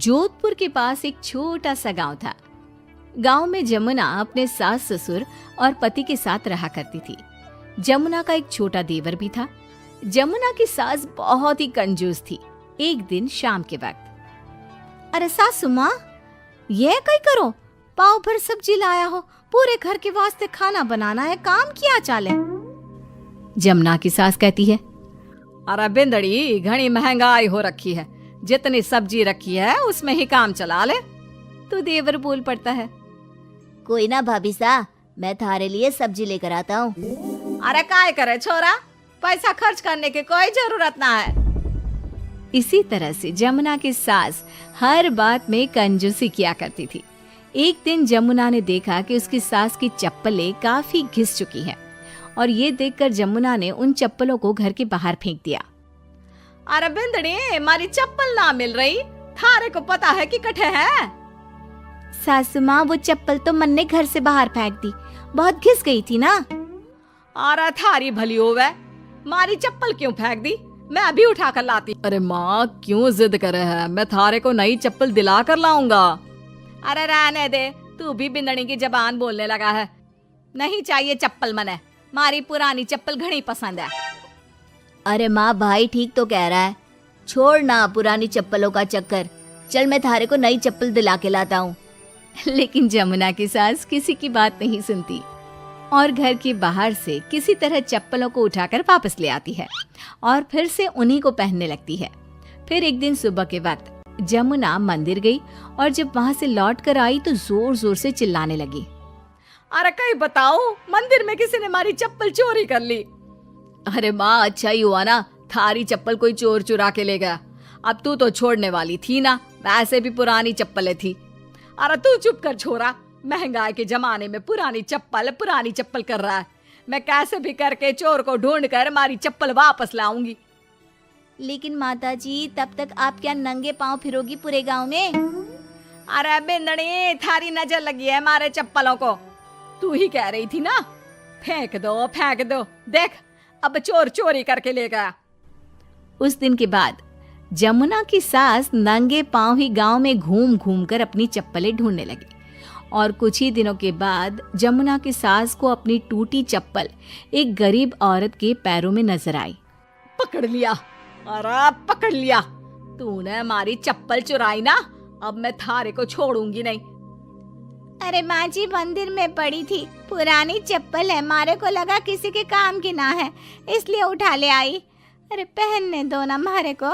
जोधपुर के पास एक छोटा सा गांव था। गांव में जमुना अपने सास ससुर और पति के साथ रहा करती थी। जमुना का एक छोटा देवर भी था। जमुना की सास बहुत ही कंजूस थी। एक दिन शाम के वक्त, अरे सासू माँ, ये कई करो, पाव भर सब्जी लाया हो, पूरे घर के वास्ते खाना बनाना है, काम किया चाले। जमुना की सास कहती है, अरे बिंदड़ी, घनी महंगाई हो रखी है, जितनी सब्जी रखी है उसमें ही काम चला ले। तो देवर बोल पड़ता है, कोई ना भाभी सा, मैं थारे लिए सब्जी लेकर आता हूँ। अरे काय करे छोरा, पैसा खर्च करने की कोई जरूरत ना है। इसी तरह से जमुना की सास हर बात में कंजूसी किया करती थी। एक दिन जमुना ने देखा कि उसकी सास की चप्पलें काफी घिस चुकी हैं और ये देखकर जमुना ने उन चप्पलों को घर के बाहर फेंक दिया। अरे बिंदड़ी, हमारी चप्पल ना मिल रही, थारे को पता है कि कठे है। सासू माँ, वो चप्पल तो मन ने घर से बाहर फेंक दी, बहुत घिस गई थी ना। अरे थारी भली होवे, मारी चप्पल क्यों फेंक दी, मैं अभी उठा कर लाती। अरे माँ, क्यों जिद करे है, मैं थारे को नई चप्पल दिला कर लाऊंगा। अरे रहने दे, तू भी बिंदड़ी की जबान बोलने लगा है। नहीं चाहिए चप्पल मने, मारी पुरानी चप्पल घनी पसंद है। अरे माँ, भाई ठीक तो कह रहा है, छोड़ ना पुरानी चप्पलों का चक्कर, चल मैं थारे को नई चप्पल दिला के लाता हूँ। लेकिन जमुना की सास किसी की बात नहीं सुनती और घर के बाहर से किसी तरह चप्पलों को उठाकर वापस ले आती है और फिर से उन्हीं को पहनने लगती है। फिर एक दिन सुबह के वक्त जमुना मंदिर गई और जब वहाँ से लौट कर आई तो जोर जोर से चिल्लाने लगी, अरे कहीं बताओ, मंदिर में किसी ने हमारी चप्पल चोरी कर ली। अरे माँ, अच्छा ही हुआ ना, थारी चप्पल कोई चोर चुरा के ले गया। अब तू तो छोड़ने वाली थी ना, वैसे भी पुरानी चप्पलें थी। अरे तू चुप कर छोरा, महंगाई के जमाने में पुरानी चप्पल कर रहा है। मैं कैसे भी करके चोर को ढूंढ कर हमारी चप्पल वापस लाऊंगी। लेकिन माताजी, तब तक आप क्या नंगे पांव फिरोगी पूरे गांव में? अरे बिंदड़ी, थारी नजर लगी है हमारे चप्पलों को, तू ही कह रही थी ना, फेंक दो, देख अब चोर चोरी करके ले गया। उस दिन के बाद जमुना की सास नंगे पांव ही गांव में घूम घूम कर अपनी चप्पलें ढूंढने लगी और कुछ ही दिनों के बाद जमुना की सास को अपनी टूटी चप्पल एक गरीब औरत के पैरों में नजर आई। पकड़ लिया, अरे पकड़ लिया, तूने हमारी चप्पल चुराई ना, अब मैं थारे को छोड़ूंगी नहीं। अरे माँ जी, मंदिर में पड़ी थी, पुरानी चप्पल है, मारे को लगा किसी के काम की ना है, इसलिए उठा ले आई। अरे पहनने दो ना मारे को।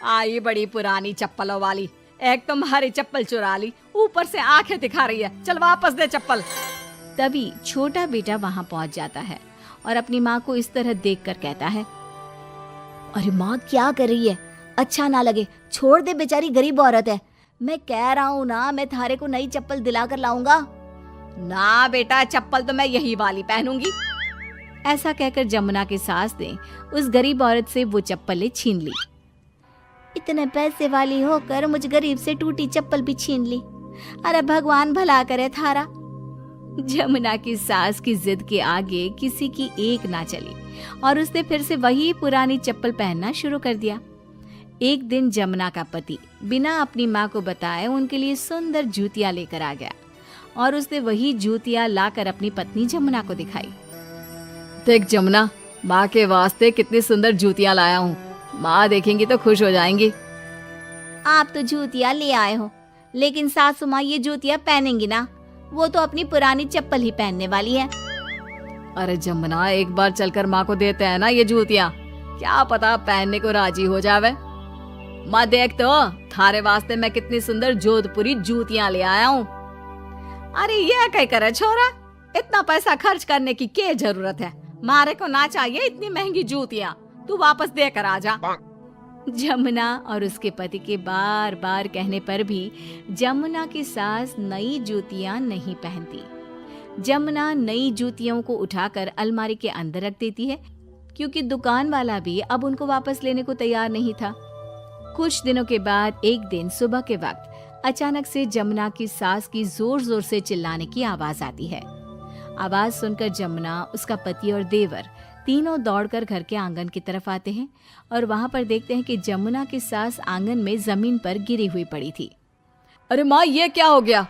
आई बड़ी पुरानी चप्पलों वाली, एक तो हमारी चप्पल चुरा ली, ऊपर से आंखें दिखा रही है, चल वापस दे चप्पल। तभी छोटा बेटा वहां पहुंच जाता है और अपनी माँ को इस तरह देखकर कहता है, अरे माँ, क्या कर रही है, अच्छा ना लगे, छोड़ दे, बेचारी गरीब औरत है। मैं कह रहा हूँ ना, मैं थारे को नई चप्पल दिला कर लाऊंगा। ना बेटा, चप्पल तो मैं यही वाली पहनूंगी। ऐसा कहकर जमुना की सास ने उस गरीब औरत से वो चप्पलें छीन ली। इतने पैसे वाली होकर मुझ गरीब से टूटी चप्पल भी छीन ली। अरे भगवान भला करे थारा। जमुना की सास की जिद के आगे किसी की एक ना चली और उसने फिर से वही पुरानी चप्पल पहनना शुरू कर दिया। एक दिन जमुना का पति बिना अपनी माँ को बताए उनके लिए सुंदर जूतियां लेकर आ गया और उसने वही जूतियां लाकर अपनी पत्नी जमुना को दिखाई। देख जमुना, माँ के वास्ते कितनी सुंदर जूतियां लाया हूँ, माँ देखेंगी तो खुश हो जाएंगी। आप तो जूतियां ले आए हो, लेकिन सासू माँ ये जूतियां पहनेंगी ना, वो तो अपनी पुरानी चप्पल ही पहनने वाली है। अरे जमुना, एक बार चलकर माँ को देते हैं ना ये जूतियां, क्या पता पहनने को राजी हो जावे। माँ देख तो, थारे वास्ते मैं कितनी सुंदर जोधपुरी जूतियां ले आया हूँ। अरे ये क्या करे छोरा, इतना पैसा खर्च करने की क्या जरूरत है, मारे को ना चाहिए इतनी महंगी जूतियां, तू वापस देकर आ जा। जमुना और उसके पति के बार बार कहने पर भी जमुना की सास नई जूतियां नहीं पहनती। जमुना नई जूतियों को उठाकर अलमारी के अंदर रख देती है क्योंकि दुकान वाला भी अब उनको वापस लेने को तैयार नहीं था। कुछ दिनों के बाद एक दिन सुबह के वक्त अचानक से जमुना की सास की जोर जोर से चिल्लाने की आवाज आती है। आवाज सुनकर जमुना, उसका पति और देवर तीनों दौड़कर घर के आंगन की तरफ आते हैं और वहां पर देखते हैं कि जमुना की सास आंगन में जमीन पर गिरी हुई पड़ी थी। अरे माँ, ये क्या हो गया?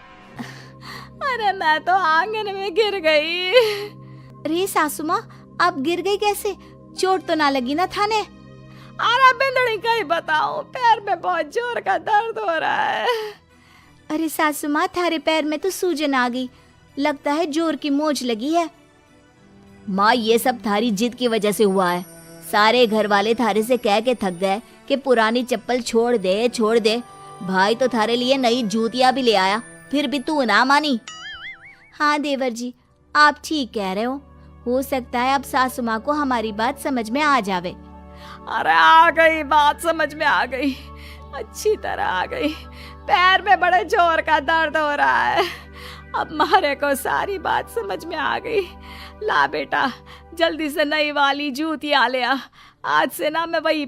अरे मैं तो आंगन में गिर गई। अरे सासू माँ, आप गिर गई कैसे? चोट तो ना लगी ना थाने? अरे बिंदड़ी कहीं बताऊं, पैर में बहुत जोर का दर्द हो रहा है। अरे सासू माँ, थारे पैर में तो सूजन आ गई, लगता है जोर की मोच लगी है। माँ, ये सब थारी जिद की वजह से हुआ है। सारे घर वाले थारे से कह के थक गए कि पुरानी चप्पल छोड़ दे छोड़ दे। भाई तो थारे लिए नई जूतियां भी ले आया, फिर भी तू ना मानी। हाँ देवर जी, आप ठीक कह रहे हो सकता है अब सासू माँ को हमारी बात समझ में आ जावे। अरे आ गई, बात समझ में आ गई, अच्छी तरह आ गई। पैर में बड़े जोर का दर्द हो रहा है। अब मारे को सारी बात समझ में आ गई। ला बेटा, जल्दी से नई वाली जूतियां ले आ। आज से ना मैं वही